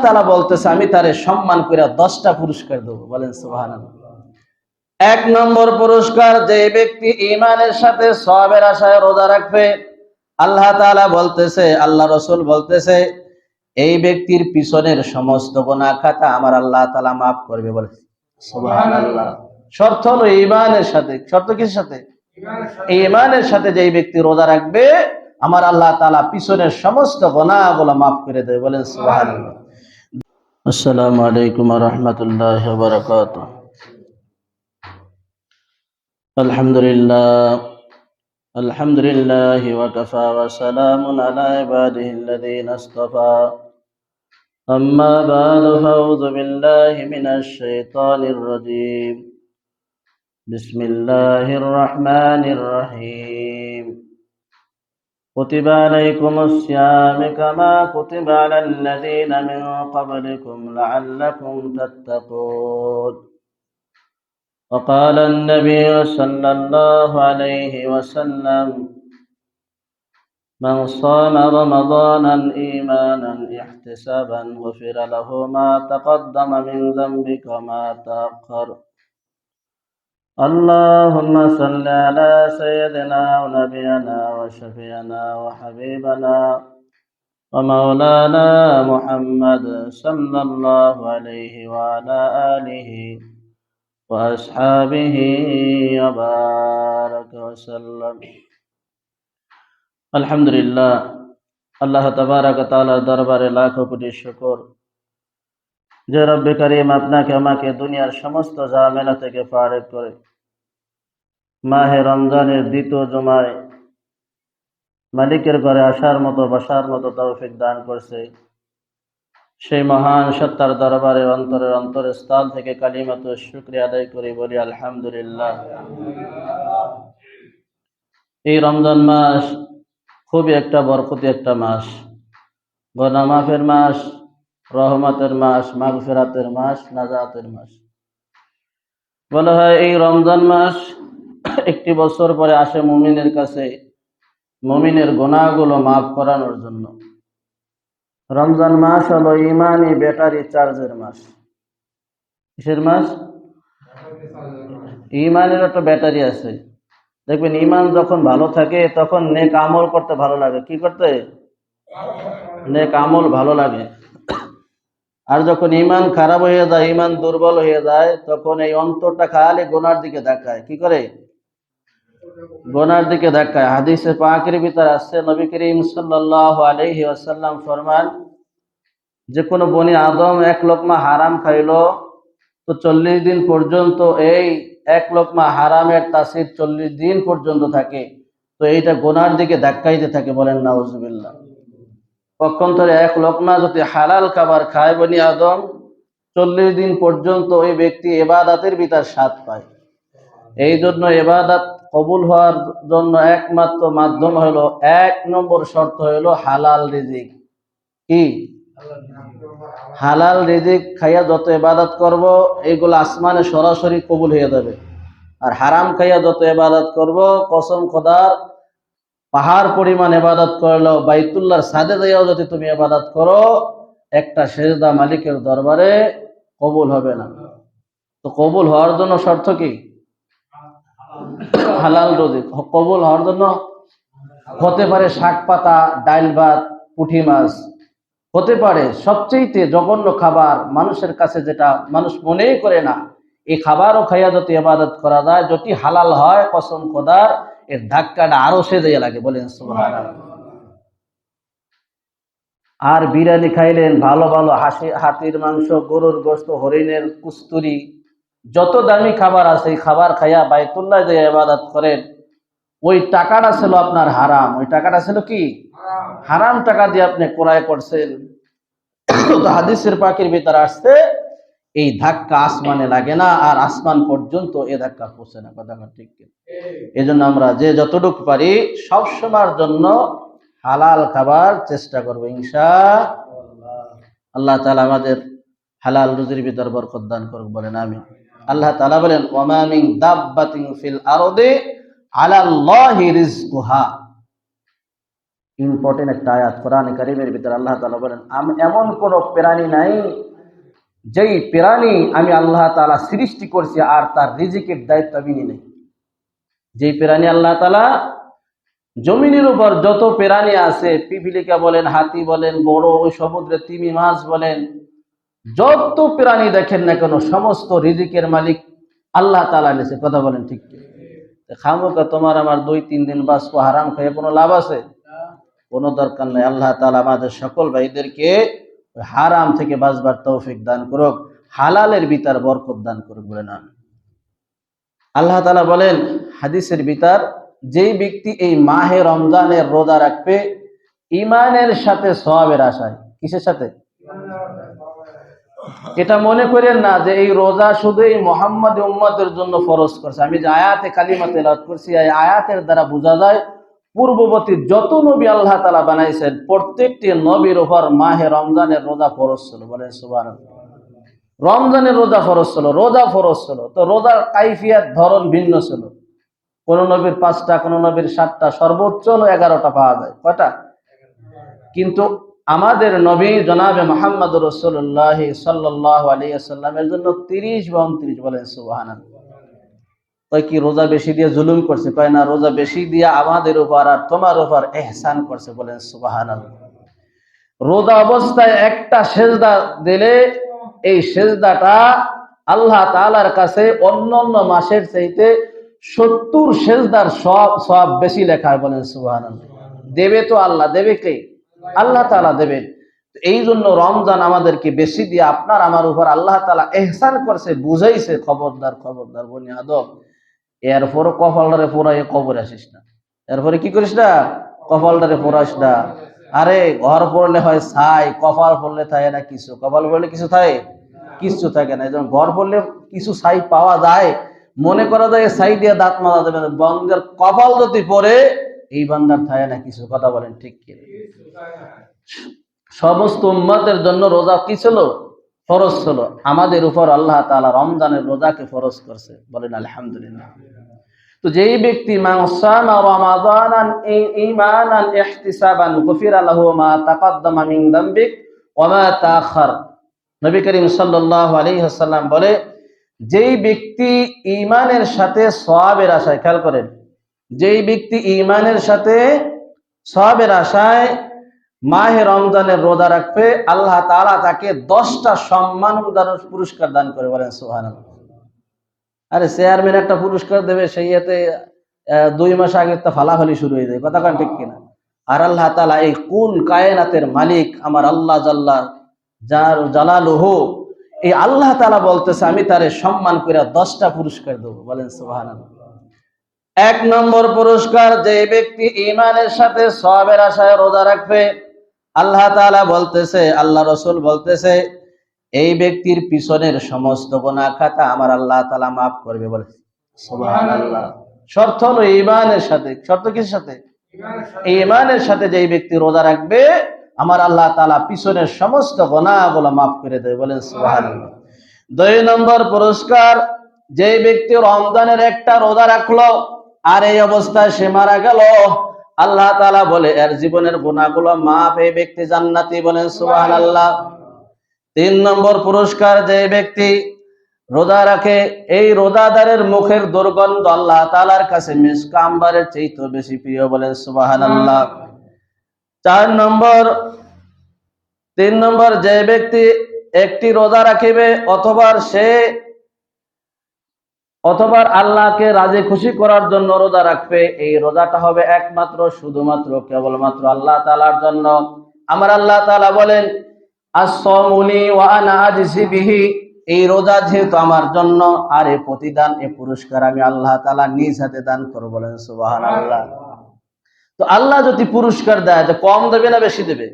তাআলা বলতেছে আমি তারে সম্মান করে 10টা পুরস্কার দেব। বলেন সুবহানাল্লাহ। 1 নম্বর পুরস্কার, যে ব্যক্তি ঈমানের সাথে সওয়াবের আশায় রোজা রাখবে, আল্লাহ তাআলা বলতেছে, আল্লাহ রাসূল বলতেছে, এই ব্যক্তির পিছনের সমস্ত গুনাহ খাতা আমার আল্লাহ তাআলা maaf করবে। বলে সুবহানাল্লাহ। শর্ত হলো ঈমানের সাথে। শর্ত কিসের সাথে? ঈমানের সাথে যেই ব্যক্তি রোজা রাখবে আমার আল্লাহ তাআলা পিছনের সমস্ত গুনাহগুলো maaf করে দেবে। বলেন সুবহানাল্লাহ। আসসালামু আলাইকুম ওয়া রাহমাতুল্লাহি ওয়া বারাকাতুহু। আলহামদুলিল্লাহ ওয়া কাফা ওয়া সালামুন আলা ইবাদিহি আল্লাযীনা ইসতাফা। আম্মা বা'দু ফাউযু বিল্লাহি মিনাশ শাইতানির রাজীম। বিসমিল্লাহির রাহমানির রহিম। কুতিবা আলাইকুমুস সিয়ামু কামা কুতিবা আলাল লাযীনা মিন ক্বাবলিকুম লাআল্লাকুম তাত্তাকুন। وقال النبي صلى الله عليه وسلم من صام رمضانا إيمانا احتسابا غفر له ما تقدم من ذنبك وما تأخر. اللهم صل على سيدنا ونبينا وشفيعنا وحبيبنا ومولانا محمد صلى الله عليه وعلى آله وأصحابه وبارك وسلم. আলহামদুলিল্লাহ, আল্লাহ তাবারাক ওয়া তাআলার দরবারে লাখো কোটি শুকর যে রব্বে কারীম আপনাকে আমাকে দুনিয়ার সমস্ত ঝামেলা থেকে ফারেক করে মাহে রমজানের দ্বিতীয় জুমায় মালিকের ঘরে আসার মতো বসার মতো তৌফিক দান করছে। সেই মহান সত্তার দরবারে অন্তরের অন্তরস্থল থেকে কালিমাতুশ শুকরিয়া আদায় করি, বলি আলহামদুলিল্লাহ। এই রমজান মাস খুবই একটা বরকতি একটা মাস, গুনাহ মাফের মাস, রহমতের মাস, মাগফিরাতের মাস, নাজাতের মাস। বলা হয় এই রমজান মাস একটি বছর পরে আসে মুমিনের কাছে মুমিনের গুনাহগুলো মাফ করানোর জন্য। রমজান মাস হলো ইমানি ব্যাটারি চার্জের মাস। কিসের মাস? ইমানের একটা ব্যাটারি আছে। দেখবেন ইমান যখন ভালো থাকে তখন নেক আমল করতে ভালো লাগে। কি করতে? নেক আমল ভালো লাগে। আর যখন ইমান খারাপ হয়ে যায়, ইমান দুর্বল হয়ে যায়, তখন এই অন্তরটা খালি গুনার দিকে ধাক্কায়। কি করে? গুনার দিকে ধাক্কায়। হাদিসে পাকের ভিতরে আসছে, নবী করিম সাল্লাল্লাহু আলাইহি ওয়াসাল্লাম ফরমান, যে কোনো বনি আদম 1 লোকমা হারাম খাইলো তো 40 দিন পর্যন্ত এই 1 লোকমা হারামের তাসির 40 দিন পর্যন্ত থাকে। তো এইটা গুনার দিকে ধাক্কাইতে থাকে। বলেন নাউজুবিল্লাহ। পক্ষান্তরে 1 লোকমা যদি হালাল খাবার খায় বনি আদম, 40 দিন পর্যন্ত ওই ব্যক্তি ইবাদতের ভিতর স্বাদ পায়। এই জন্য ইবাদত কবুল হওয়ার জন্য একমাত্র মাধ্যম হলো, 1 নম্বর শর্ত হলো হালাল রিজিক। কি? হালাল রিজিক খাইয়া যত ইবাদত করব এইগুলো আসমানে সরাসরি কবুল হয়ে যাবে। আর হারাম খাইয়া যত ইবাদত করব, কসম খোদার পাহাড় পরিমাণ ইবাদত করলেও বাইতুল্লাহর ছাদে যাইয়াও যদি তুমি ইবাদত করো, একটা সেজদা মালিকের দরবারে কবুল হবে না। তো কবুল হওয়ার জন্য শর্ত কি? হালাল রিজিক। কবুল হওয়ার জন্য হতে পারে শাক পাতা, ডাল ভাত, পুঁটি মাছ, হতে পারে সবচেয়ে জঘন্য খাবার মানুষের কাছে যেটা মানুষ মনেই করে না, এই খাবারও খাইয়া যদি ইবাদত করা যায়, যদি হালাল হয়, কসম খোদার এর ধাক্কাটা আরো সেজে লাগে। বলেন সুবহানাল্লাহ। আর বিরিয়ানি খাইলেন, ভালো ভালো হাতির মাংস, গরুর গোশত, হরিণের কুস্তুরি, যত দামি খাবার আছে এই খাবার খাইয়া বাইতুল্লাহ যে ইবাদত করেন, ওই টাকাটা ছিল আপনার হারাম। ওই টাকাটা ছিল কি? হারাম টাকা দিয়ে আপনি ক্রয় করছেন। তো হাদিসের পাকের ভিতরে আসছে, এই ধাক্কা আসমানে লাগে না, আর আসমান পর্যন্ত এ ধাক্কা পৌঁছে না। কথা ঠিক। এই জন্য আমরা যে যতটুকু পারি সবসময়ের জন্য হালাল খাবার চেষ্টা করবো ইনশাআল্লাহ। আল্লাহ তাআলা আমাদের হালাল রুজির ভিতর বরকত দান করুক। বলেন আমিন। আল্লাহ তাআলা বলেন, ওয়ামা মিন দাব্বাতিন ফিল আরদি আলাল্লাহি রিজকুহা। ইম্পর্টেন্ট একটা আয়াত কোরআনে কারীমের ভিতরে আল্লাহ তাআলা বলেন, আমি এমন কোন প্রাণী নাই যেই প্রাণী আমি আল্লাহ তাআলা সৃষ্টি করছি আর তার রিজিকের দায়িত্ব আমি নিই নাই। যেই প্রাণী আল্লাহ তাআলা জমিনের উপর যত প্রাণী আছে, পিপিলিকা বলেন, হাতি বলেন, বড় ওই সমুদ্রে তিমি মাছ বলেন, যত প্রাণী দেখেন না কেন সমস্ত রিজিকের মালিক আল্লাহ তাআলা নিয়েছে। কথা বলেন ঠিক কি? খামোকা তোমার আমার 2-3 দিন বাঁচবো হারাম খেয়ে কোনো লাভ আছে? কোনো দরকার নাই। আল্লাহ তাআলা আমাদের সকল ভাইদেরকে হারাম থেকে বাঁচবার তৌফিক দান করুক, হালালের ভিতর বরকত দান করুক। বলে না আল্লাহ তাআলা বলেন হাদিসের ভিতর, যেই ব্যক্তি এই মাহে রমজানের রোজা রাখবে ঈমানের সাথে সওয়াবের আশায়। কিসের সাথে? এটা মনে করেন না যে এই রোজা শুধু এই মুহাম্মদী উম্মতের জন্য ফরজ করছে। আমি যে আয়াতে কালিমা তেলাওয়াত করছি, এই আয়াতের দ্বারা বোঝা যায় পূর্ববর্তী যত নবী আল্লাহ তাআলা বানাইছেন প্রত্যেকটি নবীর উপর মাহে রমজানের রোজা ফরজ ছিল। বলেন সুবহানাল্লাহ। রমজানের রোজা ফরজ ছিল, রোজা ফরজ ছিল, তো রোজার কাইফিয়াত ধরন ভিন্ন ছিল। কোন নবীর 5টা, কোন নবীর 7টা, সর্বোচ্চ 11টা পাওয়া যায়। কয়টা? কিন্তু আমাদের নবী জনাবে মুহাম্মদুর রাসূলুল্লাহ সাল্লাল্লাহু আলাইহি ওয়াসাল্লামের জন্য 30 বা 29। বলেন সুবহানাল্লাহ। কয় কি রোজা বেশি দিয়ে জুলুম করছে? কয় না, রোজা বেশি দিয়ে আমাদের উপর আর তোমার উপর ইহসান করছে। বলেন সুবহানাল্লাহ। রোজা অবস্থায় একটা সেজদা দিলে এই সেজদাটা আল্লাহ তাআলার কাছে অন্যান্য মাসের চাইতে 70 সেজদার সওয়াব বেশি লেখা হয়। বলেন সুবহানাল্লাহ। দেবে তো আল্লাহ, দেবে কে? আল্লাহ তাআলা দেবেন। এই জন্য রমজান আমাদেরকে বেশি দিয়ে আপনার আমার উপর আল্লাহ তাআলা ইহসান করছে, বুঝাইছে খবরদার খবরদার বনি আদম, এরপরে কপালটারে পোড়াইয়ে কবরে আসিস না। এরপরে কি করিস না? কপালটারে পোড়াস না। আরে ঘর পড়লে হয় ছাই, কপাল পড়লে থাকে না কিছু। কপাল পড়লে কিছু থাকে? কিছু থাকে না। এই জন্য ঘর পড়লে কিছু ছাই পাওয়া যায়, মনে করা যায় ছাই দিয়ে দাঁত মাজা যাবে না। বান্দার কপাল যদি পড়ে এই বান্দার থাকে না কিছু। কথা বলেন ঠিক কি? সমস্ত উম্মতের জন্য রোজা কি ছিল? ফরজ ছিল। আমাদের উপর আল্লাহ তাআলা রমজানের রোজাকে ফরজ করছে। বলেন আলহামদুলিল্লাহ। তো যেই ব্যক্তি মান সামা রমাদানান ঈমানান ইহতিসাবান গুফিরা লাহু মা তাকদ্দামা মিন যামবিক ওয়া মা তাআখার। নবী করিম সাল্লাল্লাহু আলাইহি ওয়াসাল্লাম বলে, যেই ব্যক্তি ঈমানের সাথে সওয়াবের আশায়, খেয়াল করেন, যেই ব্যক্তি ঈমানের সাথে সওয়াবের আশায় মাহে রমজানের রোজা রাখবে আল্লাহ তাআলা তাকে 10টা সম্মানজনক পুরস্কার দান করে। বলেন সুবহানাল্লাহ। আরে চেয়ারম্যান একটা পুরস্কার দেবে, সেই এতে 2 মাস আগে তো ফালাফালি শুরু হয়ে যায়। কথা কান ঠিক কিনা? আর আল্লাহ তাআলা এই কুল কায়নাতের মালিক আমার আল্লাহ জাল্লা জালালুহু, এই আল্লাহ তাআলা বলতেছে আমি তারে সম্মান করে 10টা পুরস্কার দেবো। বলেন সুবহানাল্লাহ। 1 নম্বর পুরস্কার, যে ব্যক্তি ঈমানের সাথে সওয়াবের আশায় রোজা রাখবে আল্লাহ তাআলা বলতেছে, আল্লাহ রাসূল বলতেছে, এই ব্যক্তির পিছনের সমস্ত গুনাহ খাতা আমার আল্লাহ তাআলা মাফ করবে। বলে সুবহানাল্লাহ। শর্ত হলো ঈমানের সাথে। শর্ত কিসের সাথে? ঈমানের সাথে যেই ব্যক্তি রোজা রাখবে আমার আল্লাহ তাআলা পিছনের সমস্ত গুনাহগুলো মাফ করে দেবে। বলেন সুবহানাল্লাহ। 2 নম্বর পুরস্কার, যে ব্যক্তি রমজানের একটা রোজা রাখলো আর এই অবস্থায় সে মারা গেল, আল্লাহ তাআলা বলে এর জীবনের গুনাহগুলো মাফ, এই ব্যক্তি জান্নাতি। বলেন সুবহানাল্লাহ। 3 নম্বর পুরস্কার, যে ব্যক্তি রোজা রাখে এই রোজাদারের মুখের দুর্গন্ধ আল্লাহ তাআলার কাছে মিসক আম্বারের চাইতে বেশি প্রিয়। বলেন সুবহানাল্লাহ। 3 নম্বর, যে ব্যক্তি একটি রোজা রাখিবে অথবা আল্লাহকে রাজি খুশি করার জন্য রোজা রাখবে, এই রোজাটা হবে একমাত্র শুধুমাত্র কেবলমাত্র আল্লাহ তাআলার জন্য। আমার আল্লাহ তাআলা বলেন আস-সাওমুনি ওয়া আনা আজজি বিহি, এই রোজা যেহেতু আমার জন্য, আর এই প্রতিদান, এই পুরস্কার আমি আল্লাহ তাআলা নিজ হাতে দান করব। বলেন সুবহানাল্লাহ। তো আল্লাহ যদি পুরস্কার দেয় তো কম দেবে না বেশি দেবে?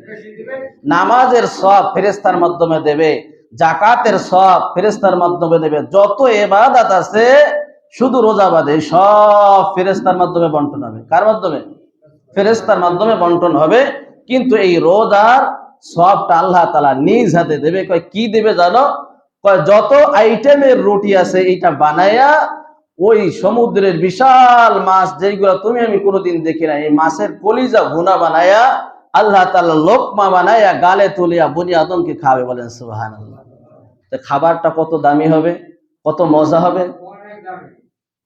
নামাজের সওয়াব ফেরেশতার মাধ্যমে দেবে, যাকাতের সওয়াব ফেরেশতার মাধ্যমে দেবে, যত ইবাদত আছে শুধু রোজা বাদে সব ফেরেশতার মাধ্যমে বন্টন হবে। কার মাধ্যমে? ফেরেশতার মাধ্যমে বন্টন হবে। কিন্তু এই রোজার সওয়াবটা আল্লাহ তাআলা নিজ হাতে দেবে। কয় কি দেবে জানো? কয় যত আইটেমের রুটি আছে এটা বানায়া ওই সমুদ্রের বিশাল মাছ যেগুলো তুমি আমি কোনোদিন দেখি না, এই মাছের কলিজা ভুনা বানায়া আল্লাহ তাআলা লোকমা বানায়া গালে তুলিয়া বনি আদমকে খাবে। বলেন সুবহানাল্লাহ। তো খাবারটা কত দামি হবে, কত মজা হবে।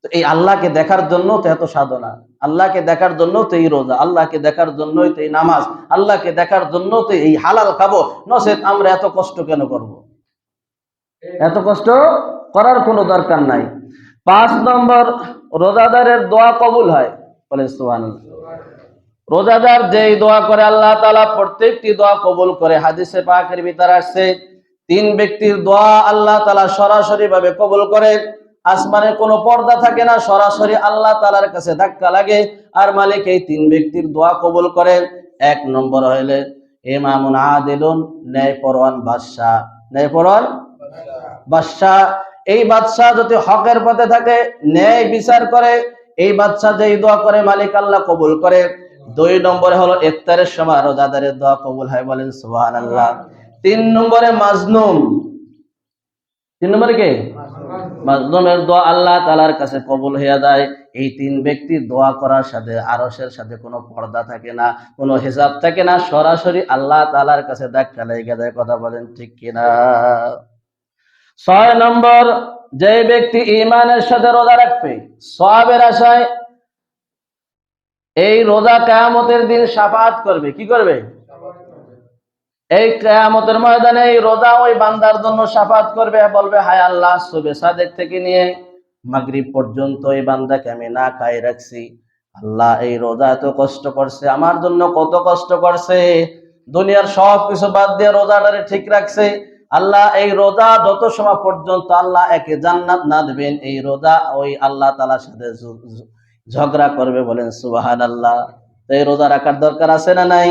তো এই আল্লাহকে দেখার জন্য তো এত সাধনা, আল্লাহকে দেখার জন্য তো এই রোজা, আল্লাহকে দেখার জন্যই তো এই নামাজ, আল্লাহকে দেখার জন্য তো এই হালাল খাবো। নচেত আমরা এত কষ্ট কেন করব? এত কষ্ট করার কোনো দরকার নাই। 5 নম্বর, রোজাদারের দোয়া কবুল হয়। বলে সুবহানাল্লাহ। রোজাদার যেই দোয়া করে আল্লাহ তাআলা প্রত্যেকটি দোয়া কবুল করে। হাদিসে পাকের ভিতরে আসছে 3 ব্যক্তির দোয়া আল্লাহ তাআলা সরাসরি ভাবে কবুল করে। আসমানে কোনো পর্দা থাকে না, সরাসরি আল্লাহ তাআলার কাছে ধাক্কা লাগে আর মালিক এই 3 ব্যক্তির দোয়া কবুল করে। 1 নম্বর হইলে ইমামুন আদিলুন, ন্যায়পরায়ণ বাদশা। ন্যায়পরায়ণ বাদশা, এই বাদশা যদি হকের পথে থাকে, ন্যায় বিচার করে, এই বাদশা যেই দোয়া করে মালিক আল্লাহ কবুল করে। 2 নম্বরে হলো ইফতারের সময় রোজাদারের দোয়া কবুল হয়। বলেন সুবহানাল্লাহ। 3 নম্বরে মাজলুম। 3 নম্বরে কে? মাজলুমের দোয়া আল্লাহ তাআলার কাছে কবুল হয়ে যায়। এই 3 ব্যক্তির দোয়া করার সাথে আরশের সাথে কোনো পর্দা থাকে না, কোনো হিসাব থাকে না, সরাসরি আল্লাহ তাআলার কাছে ধাক্কা লেগে যায়। কথা বলেন ঠিক কিনা? 6 নম্বর, যে ব্যক্তি ঈমানের সাথে রোজা রাখবে সওয়াবের আশায়, এই রোজা কিয়ামতের দিন শাফাআত করবে। কি করবে? এই কিয়ামতের ময়দানে এই রোজা ওই বান্দার জন্য শাফাআত করবে, বলবে হায় আল্লাহ, সুবহে সাদেক থেকে নিয়ে মাগরিব পর্যন্ত এই বান্দাকে আমি না খাই রাখছি। আল্লাহ, এই রোজা এত কষ্ট করছে, আমার জন্য কত কষ্ট করছে, দুনিয়ার সব কিছু বাদ দিয়ে রোজাটারে ঠিক রাখছে। আল্লাহ, এই রোজা যত সময় পর্যন্ত আল্লাহ একে জান্নাত না দেবেন, এই রোজা ওই আল্লাহ তাআলার সাথে ঝগড়া করবে। বলেন সুবহানাল্লাহ। এই রোজা রাখার দরকার আছে না নাই?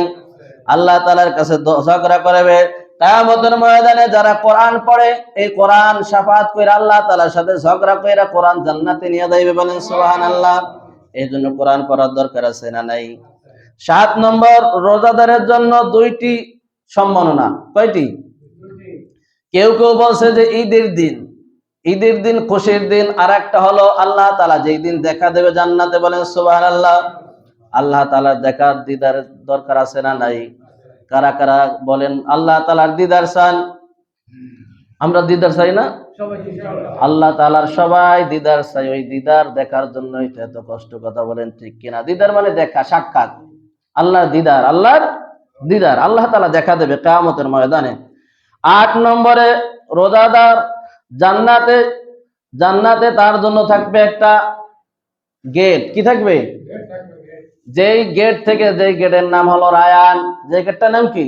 আল্লাহ তাআলার কাছে ঝগড়া করবে। কিয়ামতের ময়দানে যারা কোরআন পড়ে, এই কোরআন শাফাআত করে আল্লাহ তাআলার সাথে ঝগড়া করে কোরআন জান্নাতে নিয়ে যাইবে। বলেন সুবহানাল্লাহ। এই জন্য কোরআন পড়ার দরকার আছে না নাই? 7 নম্বর, রোজাদারের জন্য 2টি সম্মাননা। কয়টি? কেউ কেউ বলছে যে ঈদের দিন, ঈদের দিন খুশির দিন, আর একটা হলো আল্লাহ তাআলা যেই দিন দেখা দেবে জান্নাতে। বলেন সুবহানাল্লাহ। আল্লাহ তাআলার দেখার দিদার দরকার আছে না নাই? কারা কারা বলেন আল্লাহ তাআলার দিদার চান? আমরা দিদার চাই না? আল্লাহ তাআলার সবাই দিদার চাই। ওই দিদার দেখার জন্যই তো এত কষ্ট। কথা বলেন ঠিক কিনা? দিদার মানে দেখা, সাক্ষাৎ। আল্লাহর দিদার, আল্লাহর দিদার, আল্লাহ তাআলা দেখা দেবে কিয়ামতের ময়দানে। 8 নম্বরে, রোজাদার জান্নাতে, জান্নাতে তার জন্য থাকবে একটা গেট। কি থাকবে? যেই গেট থেকে, যেই গেটের নাম হলো রায়ান। যে গেটটার নাম কি?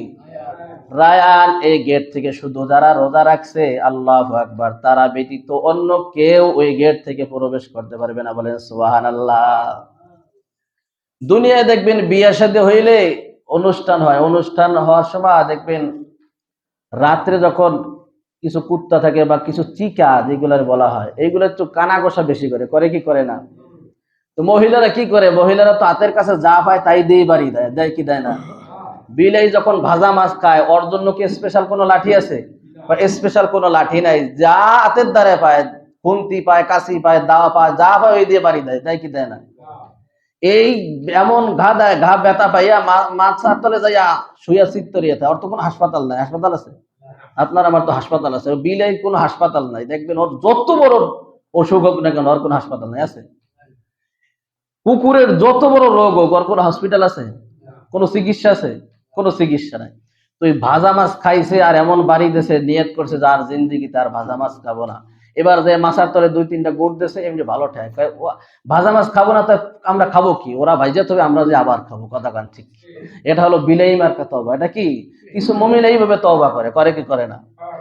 রায়ান। এই গেট থেকে শুধু যারা রোজা রাখছে, আল্লাহু আকবার, তারা ব্যতীত অন্য কেউ ওই গেট থেকে প্রবেশ করতে পারবে না। বলেন সুবহানাল্লাহ। দুনিয়ায় দেখবেন বিয়ে শাদী হইলে অনুষ্ঠান হয়, অনুষ্ঠান হওয়ার সময় দেখবেন রাত্রে যখন কিছু কুত্তা থাকে বা কিছু চিকা যেগুলার বলা হয়, এইগুলো একটু কানা ঘষা বেশি করে কি করে না? তো মহিলারা কি করে? মহিলারা তো হাতের কাছে যা পায় তাই দিয়ে বাড়ি দেয়। দেয় কি দেয় না? বিলাই যখন ভাজা মাছ খায়, ওর জন্য কি স্পেশাল কোনো লাঠি আছে? স্পেশাল কোনো লাঠি নাই, যা হাতের দ্বারা পায়, খুন্তি পায়, কাশি পায়, দাওয়া পায়, যা পায় ওই দিয়ে বাড়ি দেয়। দেয় কি দেয় না? এই এমন ঘা দেয়, ঘা ব্যথা পাইয়া মাছ তলে যাইয়া শুইয়া চিত্তরিয়াতে। ওর তো কোনো হাসপাতাল নাই। হাসপাতাল আছে? আপনার আমার তো হাসপাতাল আছে। বিলাই কোনো হাসপাতাল নাই। দেখবেন ওর যত বড় অসুখ হোক না কেন, ওর কোনো হাসপাতাল নাই। আছে? কুকুরের যত বড় রোগ হোক, ওর কোনো হসপিটাল আছে? কোনো চিকিৎসা আছে? কোনো চিকিৎসা নাই। তো এই ভাজা মাছ খাইছে আর এমন বাড়ি দেশে নিয়ত করছে যে আর জিন্দিগি তার ভাজা মাছ খাবো না। এবার যে মাছের তলে 2-3টা গুড় দিয়েছে, এমনি ভালো ঠেক ভাজা মাছ খাবো না, তো আমরা খাবো কি? ওরা ভাইজা তবে আমরা যে আবার খাবো। কথা কান ঠিক? এটা হলো বিলাই মার্কা তওবা। এটা কি? কিছু মুমিন এইভাবে তওবা করে কি করে না?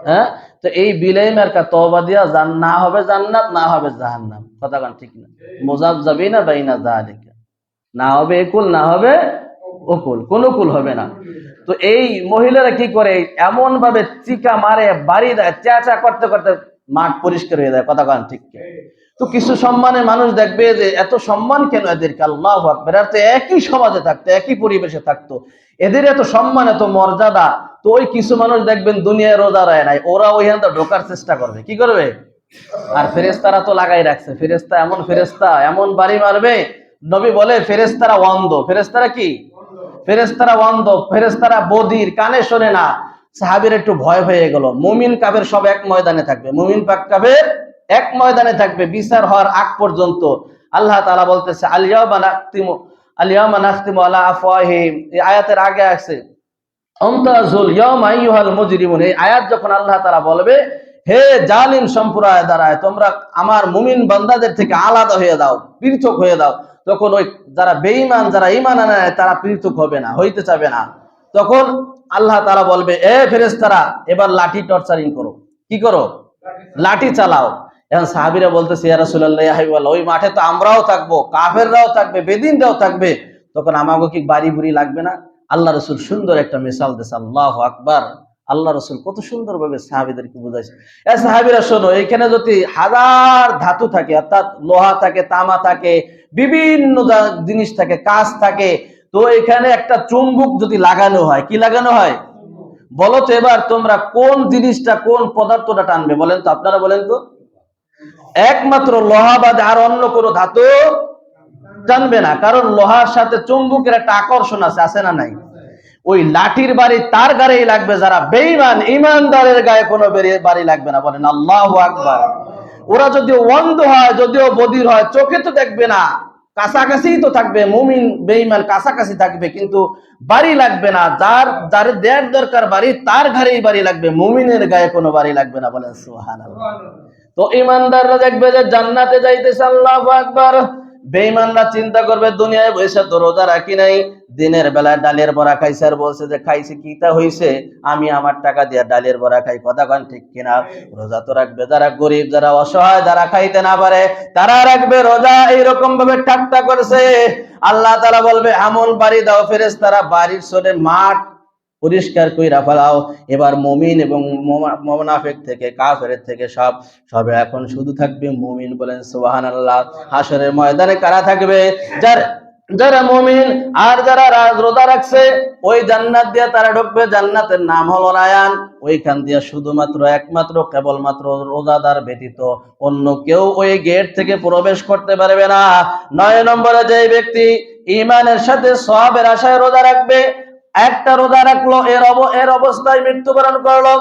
হ্যাঁ। তো এই বিলাই মার্কা তওবা দিয়া না হবে জান্নাত, না হবে জাহান্নাম। কথা কান ঠিক না? মুযাবযাবিনা বাইনা যালিকা, না হবে একুল, না হবে ওকুল, কোন কুল হবে না। তো এই মহিলারা কি করে? এমন ভাবে চিকা মারে, বাড়ি দেয়, চেঁচা করতে করতে মাঠ পরিষ্কার হয়ে যায়। কথা কান ঠিক? তো কিছু সম্মানের মানুষ দেখবে যে এত সম্মান কেন এদেরকে? আল্লাহু আকবার। আর তো একই সমাজে থাকতো, একই পরিবেশে থাকতো, এদের এত সম্মান, এত মর্যাদা। তো ওই কিছু মানুষ দেখবেন দুনিয়ায় রোজা রায় নাই, ওরা ওইখানে ঢোকার চেষ্টা করবে। কি করবে? আর ফেরেশতারা তো লাগাই রাখছে, ফেরেশতা এমন বাড়ি মারবে, নবী বলে ফেরেশতারা অন্ধ। ফেরেশতারা কি? ফেরেশতারা অন্ধ, ফেরেশতারা বধির, কানে শোনে না। সাহাবীর একটু ভয় হয়ে গেল। মুমিন কাফের সব এক ময়দানে থাকবে, মুমিন পাক কাফের এক ময়দানে থাকবে বিচার হওয়ার আগ পর্যন্ত। আল্লাহ তাআলা বলতেছে আলিয়াউমা নাখতিমু আলা আফওয়াহিহিম, এই আয়াতের আগে আছে আমতাজুল ইয়াউমা আইয়ুহাল মুজরিমুন। এই আয়াত যখন আল্লাহ তাআলা বলবে, হে জালিম সম্প্রদায় দাঁড়ায়, তোমরা আমার মুমিন বান্দাদের থেকে আলাদা হয়ে দাও, পৃথক হয়ে দাও, তখন ওই যারা বেঈমান, যারা ঈমান আনে নাই, তারা পৃথক হবে না, হইতে চাবে না। তখন আল্লাহ তাআলা বলবে, এ ফেরেশতারা এবার লাঠি টর্চারিং করো। কি করো? লাঠি চালাও। এখন সাহাবীরা বলতেছে, ইয়া রাসূলুল্লাহ, ইয়া হাবিবাল্লাহ, ওই মাঠে তো আমরাও থাকবো, কাফেররাও থাকবে, বেদিনরাও থাকবে, তখন আমাকে কি বাড়ি বুড়ি লাগবে না? আল্লাহ রসুল সুন্দর একটা মিসাল দিয়েছে। আল্লাহু আকবার। আল্লাহ রসুল কত সুন্দর ভাবে সাহাবীদেরকে বুঝাইছে। সাহাবীরা শোনো, এখানে যদি হাজার ধাতু থাকে, অর্থাৎ লোহা থাকে, তামা থাকে, বিভিন্ন জিনিস থাকে, কাঁচ থাকে, তো এখানে একটা চুম্বক যদি লাগানো হয়, কি লাগানো হয় বলো তো? এবার তোমরা কোন জিনিসটা, কোন পদার্থটা টানবে বলেন তো? আপনারা বলেন তো। একমাত্র লোহা বাদে আর অন্য কোনো ধাতু টানবে না, কারণ লোহার সাথে চুম্বকের একটা আকর্ষণ আছে, আছে না নাই? ওই লাঠির বাড়ি তার গায়েই লাগবে, যারা বেঈমান ঈমানদারের গায়ে কোনো বাড়ি লাগবে না। বলেন আল্লাহু আকবার। ওরা যদিও অন্ধ হয়, যদিও বধির হয়, চোখে তো দেখবে না, কাছাকাছি তো থাকবে, মুমিন বেঈমান কাছাকাছি থাকবে, কিন্তু বাড়ি লাগবে না। যার দেয়ার দরকার বাড়ি, তার ঘরেই বাড়ি লাগবে, মুমিনের গায়ে কোনো বাড়ি লাগবে না। বলেন সুবহানাল্লাহ। তো ঈমানদাররা দেখবে যে জান্নাতে যাইতেছে, আল্লাহু আকবার। বেঈমানরা চিন্তা করবে, দুনিয়ায় বসে তো রোজা রাখি নাই, দিনের বেলায় ডালের বড়া খাইছে, আর বলছে যে খাইছে কিটা হইছে, আমি আমার টাকা দিয়ে ডালের বড়া খাই। কথা কন ঠিক কিনা? রোজা তো রাখবে যারা গরিব, যারা অসহায়, যারা খাইতে না পারে, তারা রাখবে রোজা। এইরকম ভাবে ঠাট্টা করছে। আল্লাহ তাআলা বলবে, আমল বাড়ি দাও ফেরেশতারা, বাড়ির সরে মাঠ পরিষ্কার কইরা ফেলাও। এবার মুমিন এবং মুনাফিক থেকে, কাফের থেকে সব এখন শুধু থাকবে মুমিন। বলেন সুবহানাল্লাহ। হাশরের ময়দানে কারা থাকবে? যারা মুমিন আর যারা রোজা রাখছে, ওই জান্নাত দিয়ে তারা ঢুকবে। জান্নাতের নাম হলো রায়ান। ওইখান দিয়ে শুধুমাত্র একমাত্র কেবলমাত্র রোজাদার ব্যতীত অন্য কেউ ওই গেট থেকে প্রবেশ করতে পারবে না। 9 নম্বরে যে ব্যক্তি ঈমানের সাথে সওয়াবের আশায় রোজা রাখবে, একটা রোজা রাখলো, এর অবস্থায় মৃত্যুবরণ করলো,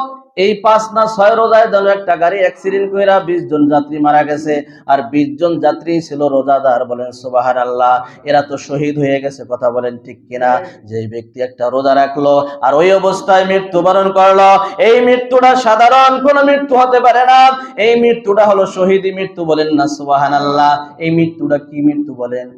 এই 5 না 6 রোজায় যেন একটা গাড়ি অ্যাক্সিডেন্ট কইরা 20 জন যাত্রী মারা গেছে, আর 20 জন যাত্রী ছিল রোজাদার। বলেন সুবহানাল্লাহ। এরা তো শহীদ হয়ে গেছে। কথা বলেন ঠিক কিনা? যে ব্যক্তি একটা রোজা রাখলো আর ওই অবস্থায় মৃত্যুবরণ করলো, এই মৃত্যুটা সাধারণ কোনো মৃত্যু হতে পারে না, এই মৃত্যুটা হলো শহীদি মৃত্যু। বলেন না সুবহানাল্লাহ। এই মৃত্যুটা কি মৃত্যু বলেন?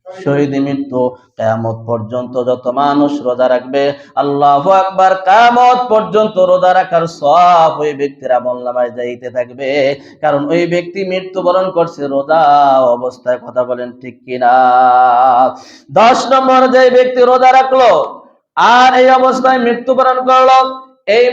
শহীদ মৃত্যু। কিয়ামত পর্যন্ত যত মানুষ রোজা রাখবে, আল্লাহু আকবার, কিয়ামত পর্যন্ত রোজা রাখার সওয়াব ওই ব্যক্তির আমলনামায় যাইতে থাকবে, কারণ ওই ব্যক্তি মৃত্যুবরণ করছে রোজা অবস্থায়। কথা বলেন ঠিক কিনা? 10 নম্বর, যে ব্যক্তি রোজা রাখলো আর এই অবস্থায় মৃত্যুবরণ করলো, এই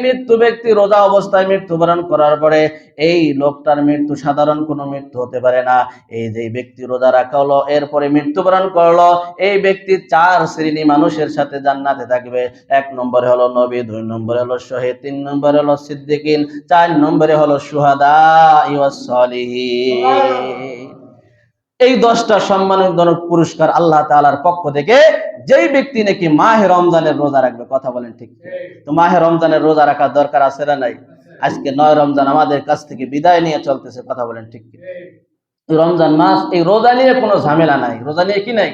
ব্যক্তি রোজা অবস্থায় মৃত্যুবরণ করার পরে এই লোকটার মৃত্যু সাধারণ কোনো মৃত্যু হতে পারে না। এই যে ব্যক্তি রোজা রাখলো এরপরে মৃত্যুবরণ করলো, এই ব্যক্তি 4 শ্রেণী মানুষের সাথে জান্নাতে থাকবে। 1 নম্বরে হলো নবী, 2 নম্বরে হলো শহীদ, 3 নম্বরে হলো সিদ্দিকিন, 4 নম্বরে হলো শুহাদা ওয়াস সালিহিন। এই 10টা সম্মানজনক পুরস্কার আল্লাহ তাআলার পক্ষ থেকে যেই ব্যক্তি নাকি মাহে রমজানের রোজা রাখবে। কথা বলেন ঠিক? তো মাহে রমজানের রোজা রাখার দরকার আছে না নাই? আজকে 9 রমজান আমাদের কাছ থেকে বিদায় নিয়ে চলতেছে। কথা বলেন ঠিক? রমজান মাস, এই রোজা নিয়ে কোনো ঝামেলা নাই। রোজা নিয়ে কি নাই?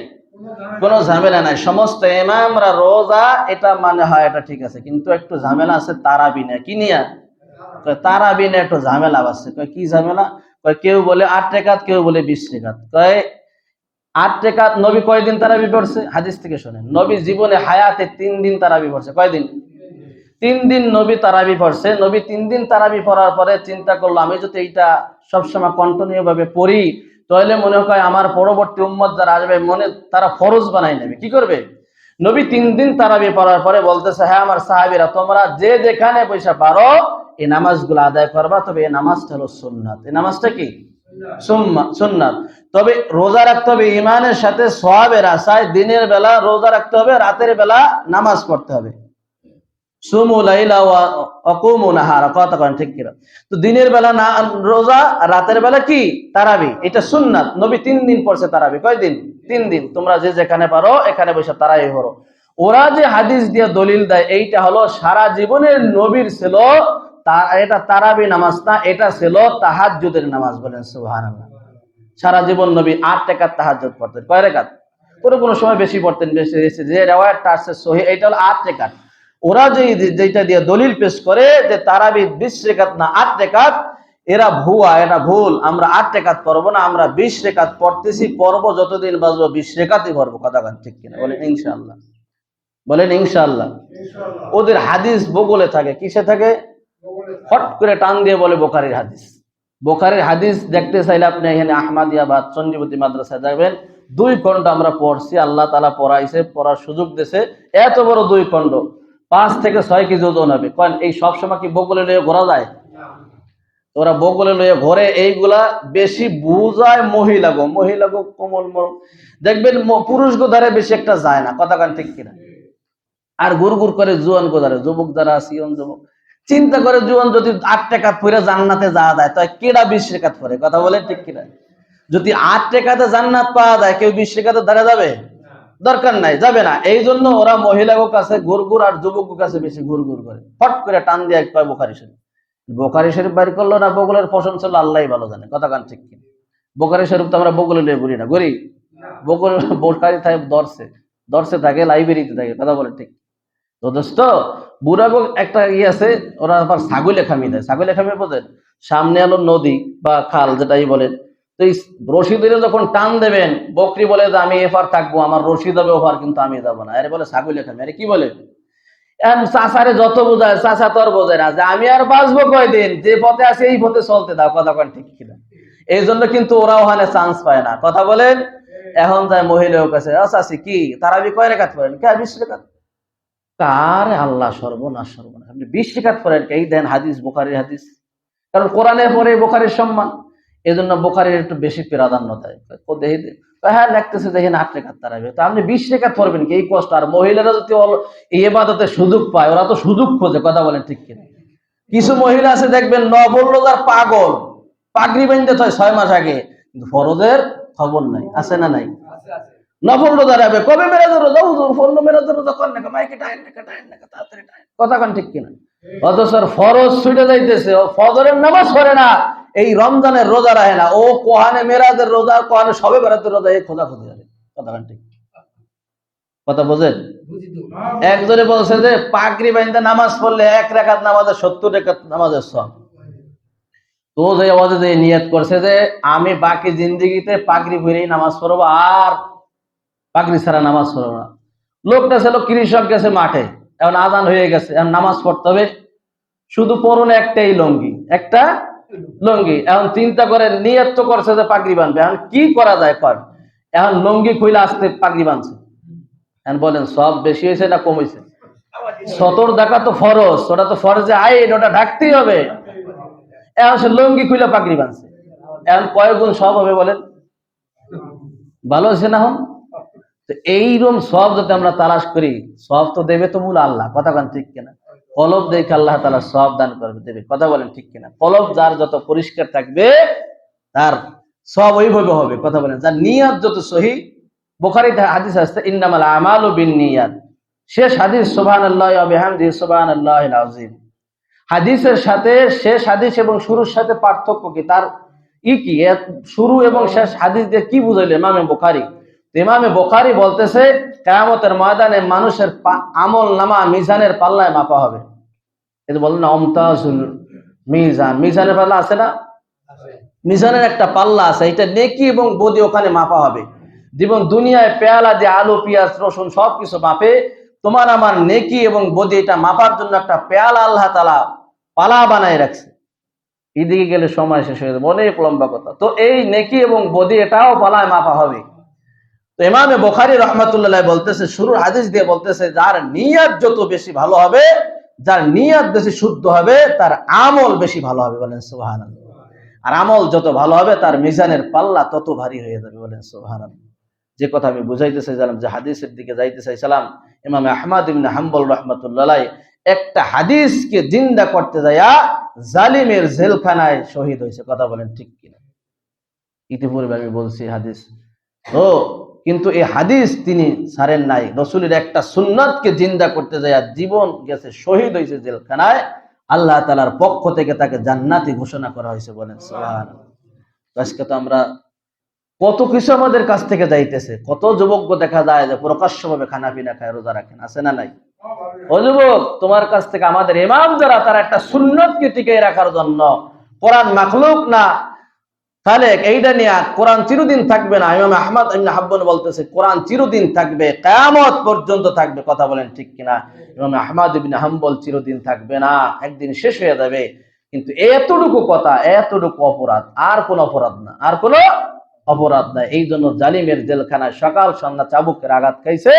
কোনো ঝামেলা নাই। সমস্ত ইমামরা রোজা এটা মানে হয়, এটা ঠিক আছে, কিন্তু একটু ঝামেলা আছে তারাবি নিয়ে। কি নিয়ে? তারাবি নিয়ে একটু ঝামেলা আছে। কি ঝামেলা? কেউ বলে 8 রাকাত, কেউ বলে 20 রাকাত। 8 রাকাত নবী কয়দিন তারাবি পড়ছে? হাদিস থেকে শুনেন, নবী জীবনে হায়াতে 3 দিন তারাবি পড়ছে। কয়দিন? 3 দিন নবী তারাবি পড়ছে। নবী 3 দিন তারাবি পড়ার পরে চিন্তা করলো, আমি যদি এইটা সবসময় কন্টিনিউ ভাবে পড়ি, তাহলে মনে হয় আমার পরবর্তী উম্মত যারা আসবে তারা ফরজ বানাই নেবে। কি করবে? নবী 3 দিন তারাবি পড়ার পরে বলতেছে, হ্যাঁ আমার সাহাবীরা, তোমরা যে যেখানে বসে পারো এই নামাজগুলো আদায় করবা, তবে এই নামাজটা হলো সুন্নাত। এই নামাজটা কি? সুন্নাত। তবে রোজা রাখতে হবে ঈমানের সাথে সওয়াবের আশায়। দিনের বেলা রোজা রাখতে হবে, রাতের বেলা নামাজ পড়তে হবে। সুমু লাইলা ওয়া আকুমু নাহারা, কথা কন ঠিক কিনা? তো দিনের বেলা না রোজা, রাতের বেলা কি তারাবি, এটা সুন্নাত। নবী 3 দিন পড়ছে তারাবি। কয় দিন? 3 দিন। তোমরা যে যেখানে পারো এখানে বসে তারাবি পড়ো। ওরা যে হাদিস দিয়ে দলিল দেয় এইটা হলো সারা জীবনের নবীর ছিল, এটা তারাবি নামাজ না, এটা ছিল তাহাজ্জুদের নামাজ। বলেন সুবহানাল্লাহ। সারা জীবন নবী 8 রাকাত তাহাজ্জুদ পড়তেন। কয় রাকাত? কোনো সময় বেশি পড়তেন, বেশি যে রিওয়ায়াতটা আছে সহিহ, এটা হলো 8 রাকাত। ওরা যেটা দিয়ে দলিল পেশ করে যে তারাবি 20 রাকাত না 8 রাকাত, এরা ভুয়া, এটা ভুল। আমরা 8 রাকাত পড়বো না, আমরা 20 রাকাত পড়তেছি, পড়বো যতদিন বাঁচবো 20 রাকাতই পড়বো। কথা ঠিক কিনা? বলেন ইনশাআল্লাহ। বলেন ইনশাআল্লাহ। ওদের হাদিস বগলে থাকে। কিসে থাকে? হট করে টান দিয়ে বলে বোখারীর হাদিস। বোখারীর হাদিস দেখতে চাইলে আপনি এখানে আহমদিয়া বা চন্ডীপতি মাদ্রাসায় যাবেন। 2 খণ্ড আমরা পড়ছি, আল্লাহ তাআলা পড়াইছে, পড়ার সুযোগ দিয়েছে। এত বড় 2 খণ্ড, 5 থেকে 6 কেজি ওজন হবে। কারণ এই সবসময় কি বগলে লয়ে ঘোরা যায়? ওরা বগলে লয়ে ঘরে। এইগুলা বেশি বুঝায় মহিলাগো কোমল দেখবেন, পুরুষ গোধারে বেশি একটা যায় না। কথা ঠিক কিনা? আর গুড় করে জুয়ান গোধারে, যুবক যারা সিয়ন যুবক চিন্তা করে, জুয়ান যদি 8 রাকাত পড়ে জান্নাতে যাওয়া যায়, তাই কেডা 20 রাকাত পড়ে? কথা বলে ঠিক কিনা? যদি 8 রাকাতে জান্নাত পাওয়া যায়, কেউ 20 রাকাতে দাঁড়া যাবে? দরকার নাই, যাবে না। এই জন্য ওরা মহিলাগো কাছে গুড় আর যুবক কাছে বেশি গুড় করে ফট করে টান দিয়ে কয় বোখারী শরীফ। বোখারী শরীফ বাড়ি করলো না, বগলের পশম ছিল আল্লাহই ভালো জানে। কথা ঠিক কিনা? বোখারী শরীফ তো আমরা বগলে নিয়ে ঘুরি না, ঘুরি? বগল বোখারী থাকে দর্শে থাকে, লাইব্রেরিতে থাকে। কথা বলে ঠিক? তো দোস্ত, বুড়াগো একটা আছে, ওরা আবার ছাগলে খামি দেয়। ছাগলে খামি বোঝেন? সামনে আলো নদী বা খাল, যেটাই বলেন। তো এই রশি ধরে যখন টান দেবেন, বকরি বলে যে আমি এফার থাকবো, আমার রশি যাবে ওফার, কিন্তু আমি যাবো না। আরে বলে ছাগলে খামি। আরে কি বলে? চাষারে যত বোঝায়, চাষা তো আর বোঝায় না যে আমি আর বাঁচবো কয়দিন, যে পথে আছে এই পথে চলতে দাও। কথা ঠিক কিনা? এই জন্য কিন্তু ওরা ওখানে চান্স পায় না। কথা বলেন? এখন যায় মহিলাও কাছে, চাষি কি তারাবি কয় রাকাত পড়েন? কে? 20 রাকাত। কার আল্লাহ, সর্বনাশ সর্বনাশ। আপনি 20 রাকাত পড়েন, এই দেন হাদিস, বোখারীর হাদিস। কারণ কোরআনের পরে বোখারীর সম্মান, এই জন্য বোখারীর একটু বেশি প্রাধান্য দেয়। হ্যাঁ লাগতেছে দেখেন 8 রাকাত তারাবি, তো আপনি 20 রাকাত পড়বেন কি? এই কষ্ট। আর মহিলারা যদি এই ইবাদতের সুযোগ পায়, ওরা তো সুযোগ খোঁজে। কথা বলেন ঠিক কিনা? কিছু মহিলা আছে দেখবেন, নফল রোজার পাগল, পাগড়ি বাঁধতে হয় 6 মাস আগে, কিন্তু ফরজের খবর নাই। আছে না নাই? নফল রোজা রাখবে, কবে মেরাজের রোজা? হুজুর ফন্য মেরাজের রোজা করেন না, মাইকে টাইম না, তাড়াতাড়ি টাইম। কথা ঠিক কিনা? অথচ ফরজ ছুটে যাইতেছে, ও ফজরের নামাজ পড়ে না, এই রমজানের রোজা রাখে না, ও কোহানে মেরাজের রোজা, কোহানে সবে বেড়াতে রোজা, এই খোঁজাখুঁজি হবে। কথা ঠিক? কথা বোঝেন? একজনে বলছে যে পাগড়ি বাঁধতে নামাজ পড়লে 1 রাকাত নামাজে 70 রাকাত নামাজের সওয়াব। তো যে আওয়াজে যে নিয়ত করছে যে আমি বাকি জিন্দেগিতে পাগড়ি পরেই নামাজ পড়বো, আর পাগড়ি ছাড়া নামাজ পড়বো না। লোকটা ছিল কৃষক, গেছে মাঠে, এখন আজান হয়ে গেছে, এখন নামাজ পড়তে হবে, শুধু পরনে একটাই লঙ্গি, একটা লঙ্গি। এখন চিন্তা করে নিয়ত তো করছে যে পাগড়ি বাঁধবে, এখন কি করা যায়? এখন লঙ্গি খুইলে আসতে পাগড়ি বাঁধছে। এখন বলেন সব বেশি হয়েছে না কম হয়েছে? 70 টাকা তো ফরজ, ওটা তো ফরজে আইন, ওটা ঢাকতেই হবে। এখন সে লঙ্গি খুইলে পাগড়ি বাঁধছে, এখন কয় গুণ সব হবে বলেন? ভালো হয়েছে না? হন এইরকম সব যাতে আমরা তালাশ করি, সব তো দেবে তো মূল আল্লাহ। কথা ঠিক কিনা? কলব দেখে আল্লাহ তাআলা সব দান করবে, দেবে। কথা বলেন ঠিক কিনা? কলব যার যত পরিষ্কার থাকবে, তার সব ওইভাবে হবে। কথা বলেন? যার নিয়ত যত সহি। বুখারীতে হাদিস আছে, ইন্নামাল আমালু বিন্নিয়াত। শেষ হাদিস, সুবহানাল্লাহি ওয়া বিহামদিহি সুবহানাল্লাহিল আযীম। হাদিসের সাথে শেষ হাদিস এবং শুরুর সাথে পার্থক্য কি? তার কি শুরু এবং শেষ হাদিস দিয়ে কি বুঝাইলে ইমামে বুখারী? ইমামে বুখারী বলতেছে কিয়ামতের ময়দানে মানুষের আমল নামা মিজানের পাল্লায় মাপা হবে। এই যে বলেন না আমতাজুল মিজান, মিজানের পাল্লা আছে না? মিজানের একটা পাল্লা আছে, এটা নেকি এবং বদি ওখানে মাপা হবে। জীবন দুনিয়ায় পেয়ালা দিয়ে আলু পেঁয়াজ রসুন সবকিছু মাপে, তোমার আমার নেকি এবং বদি এটা মাপার জন্য একটা পেয়ালা আল্লাহ তাআলা পালা বানায় রাখছে। এদিকে গেলে সময় শেষ হয়ে যাবে, অনেক লম্বা কথা। তো এই নেকি এবং বদি এটাও পালায় মাপা হবে। তো ইমামে বুখারী রাহমাতুল্লাহ বলতেছে, শুরুর হাদিস দিয়ে বলতেছে, যার নিয়ত যত বেশি ভালো হবে, যার নিয়ত বেশি শুদ্ধ হবে, তার আমল বেশি ভালো হবে। বলেন সুবহানাল্লাহ। আর আমল যত ভালো হবে, তার মিজানের পাল্লা তত ভারী হয়ে যাবে। বলেন সুবহানাল্লাহ। যে কথা আমি বুঝাইতে চাইছিলাম, যে হাদিসের দিকে যাইতে চাইছিলাম, ইমাম আহমদ ইবনে হাম্বল রাহমাতুল্লাহ একটা হাদিসকে জিন্দা করতে যায়া জালিমের জেলখানায় শহীদ হয়েছে। কথা বলেন ঠিক কিনা? ইতিপূর্বে আমি বলছি হাদিস তো, কিন্তু এই হাদিস তিনি ছাড়েন নাই। রসুলের একটা সুন্নাতকে জিন্দা করতে যায় জীবন গেছে, শহীদ হয়েছে জেলখানায়। আল্লাহ তাআলার পক্ষ থেকে তাকে জান্নাতি ঘোষণা করা হয়েছে। বলেন সুবহানাল্লাহ। আজকে তো আমরা কত কিছু আমাদের কাছ থেকে যাইতেছে। কত যুবক দেখা যায় যে প্রকাশ্যভাবে খানা পিনা খায়, রোজা রাখেন, আছে না নাই? ও যুবক, তোমার কাছ থেকে আমাদের ইমাম যারা, তারা একটা সুন্নতকে টিকিয়ে রাখার জন্য, কোরআন মাখলুক না খালেক, এইটা নিয়ে কোরআন চিরদিন থাকবে না। ইমাম আহমদ ইবনে হাম্বল বলতেছে কোরআন চিরদিন থাকবে, কিয়ামত পর্যন্ত থাকবে। কথা বলেন ঠিক কিনা? ইমাম আহমদ ইবনে হাম্বল চিরদিন থাকবে না, একদিন শেষ হয়ে যাবে। কিন্তু এতটুকু কথা, এতটুকু অপরাধ, আর কোন অপরাধ না, আর কোন অপরাধ না। এই জন্য জালিমের জেলখানায় সকাল সন্ধ্যা চাবুকের আঘাত খাইছে,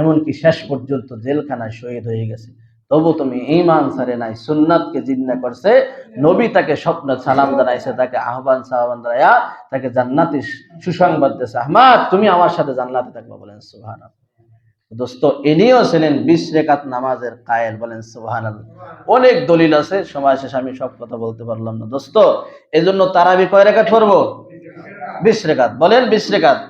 এমনকি শেষ পর্যন্ত জেলখানায় শহীদ হয়ে গেছে। তবু তুমি ঈমান ছাড়ে নাই, সুন্নাতকে জিন্দা করছে। নবী তাকে স্বপ্ন সালাম জানাইছে, তাকে আহ্বান সালাম জানাইয়া তাকে জান্নাতি সুসংবাদ দিয়েছে, আহমদ তুমি আমার সাথে জান্নাতে থাকবে। বলেন সুবহানাল্লাহ। দোস্ত, ইনিও ছিলেন 20 রাকাত নামাজের কায়েল। বলেন সুবহানাল্লাহ। অনেক দলিল আছে, সময় শেষে আমি সব কথা বলতে পারলাম না দোস্ত। এজন্য তারাবি কয় রাকাত পড়বো? 20 রাকাত। বলেন 20 রাকাত।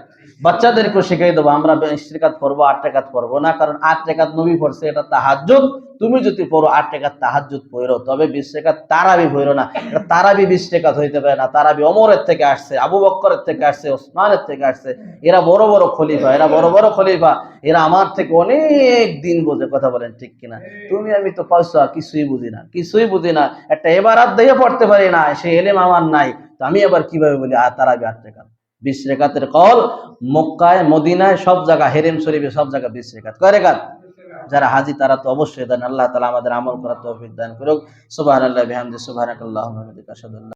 বাচ্চাদেরকে শিখাই দেবো, আমরা 20 রাকাত পড়বো, 8 রাকাত পড়বো না। কারণ 8 রাকাত নবী পড়ছে, এটা তাহাজ্জুদ। তুমি যদি পড়ো 8 রাকাত তাহাজ্জুদ পড়ো, তবে 20 রাকাত তারাবি পড়ো না। এটা তারাবি 20 রাকাত হইতে পারে না। তারাবি ওমরের থেকে আসছে, আবু বকরের থেকে আসছে, ওসমানের থেকে আসছে। এরা বড় বড় খলিফা, এরা বড় বড় খলিফা, এরা আমার থেকে অনেক দিন বোঝে। কথা বলেন ঠিক কিনা? তুমি আমি তো পয়সা কিছুই বুঝি না, কিছুই বুঝি না। একটা এবারাত দিয়ে পড়তে পারি না, সেই এলেম আমার নাই। তো আমি আবার কিভাবে বলি তারাবি 8 রাকাত? 20 রাকাতের কল মক্কায়, মদিনায়, সব জায়গা, হেরেম শরীফে, সব জায়গা 20 রাকাত। কয় রাকাত? যারা হাজি তারা তো অবশ্যই দেন। আল্লাহ তাআলা আমাদের আমল করার তৌফিক দান করুক। সুবহানাল্লাহি বিহামদিহি, সুবহানাকাল্লাহুম্মা ওয়া বিহামদিকা, আশহাদু আল্লা